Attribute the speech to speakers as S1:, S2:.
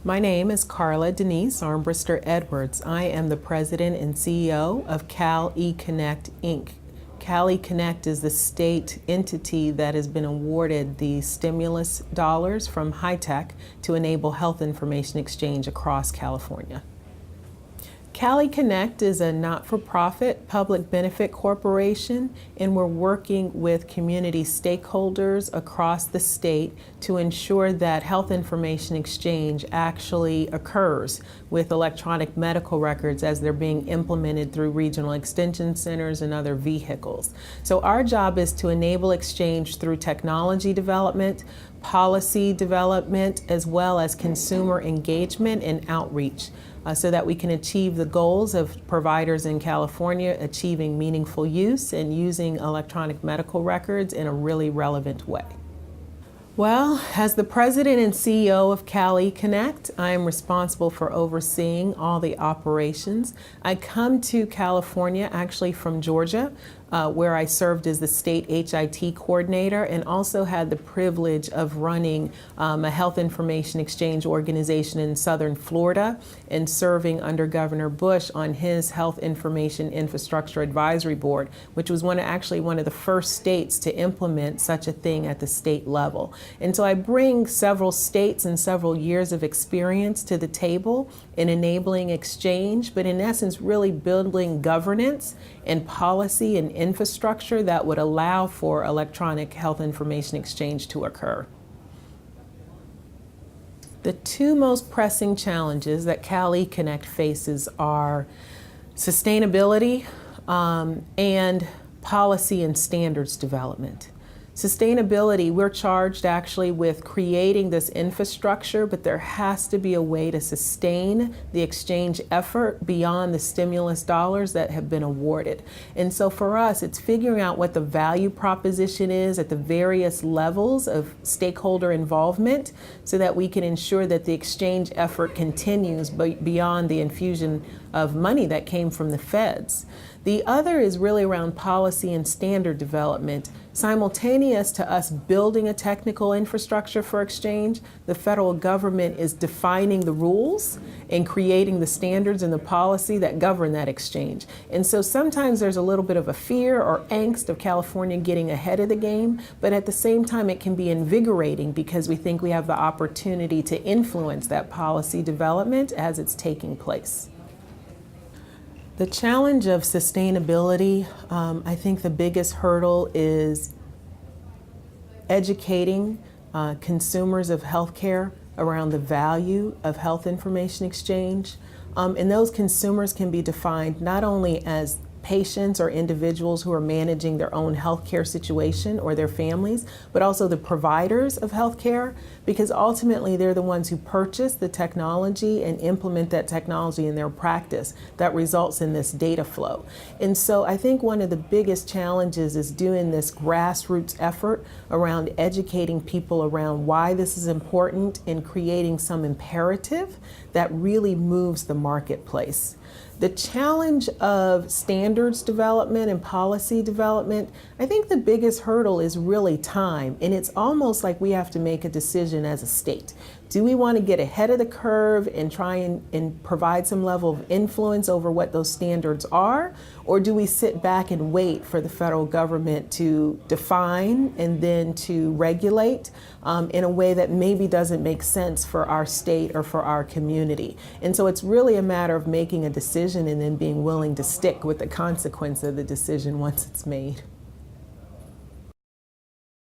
S1: My name is Carla Denise Edwards. I am the president and CEO of eConnect, Inc. eConnect is the state entity that has been awarded the stimulus dollars from HITECH to enable health information exchange across California. eConnect is a not-for-profit public benefit corporation, and we're working with community stakeholders across the state to ensure that health information exchange actually occurs with electronic medical records as they're being implemented through regional extension centers and other vehicles. So our job is to enable exchange through technology development, policy development, as well as consumer engagement and outreach, so that we can achieve the goals of providers in California achieving meaningful use and using electronic medical records in a really relevant way. Well, as the president and CEO of eConnect, I am responsible for overseeing all the operations. I come to California actually from Georgia, where I served as the state HIT coordinator and also had the privilege of running a health information exchange organization in southern Florida and serving under Governor Bush on his Health Information Infrastructure Advisory Board, which was one of the first states to implement such a thing at the state level. And so I bring several states and several years of experience to the table in enabling exchange, but in essence really building governance and policy and infrastructure that would allow for electronic health information exchange to occur. The two most pressing challenges that eConnect faces are sustainability and policy and standards development. Sustainability, we're charged actually with creating this infrastructure, but there has to be a way to sustain the exchange effort beyond the stimulus dollars that have been awarded. And so for us, it's figuring out what the value proposition is at the various levels of stakeholder involvement so that we can ensure that the exchange effort continues beyond the infusion of money that came from the feds. The other is really around policy and standard development. Simultaneous to us building a technical infrastructure for exchange, the federal government is defining the rules and creating the standards and the policy that govern that exchange. And so sometimes there's a little bit of a fear or angst of California getting ahead of the game, but at the same time it can be invigorating because we think we have the opportunity to influence that policy development as it's taking place. The challenge of sustainability, I think the biggest hurdle is educating consumers of healthcare around the value of health information exchange. And those consumers can be defined not only as patients or individuals who are managing their own healthcare situation or their families, but also the providers of healthcare, because ultimately they're the ones who purchase the technology and implement that technology in their practice that results in this data flow. And so I think one of the biggest challenges is doing this grassroots effort around educating people around why this is important and creating some imperative that really moves the marketplace. The challenge of standards development and policy development, I think the biggest hurdle is really time. And it's almost like we have to make a decision as a state. Do we want to get ahead of the curve and try and provide some level of influence over what those standards are? Or do we sit back and wait for the federal government to define and then to regulate in a way that maybe doesn't make sense for our state or for our community? And so it's really a matter of making a decision and then being willing to stick with the consequence of the decision once it's made.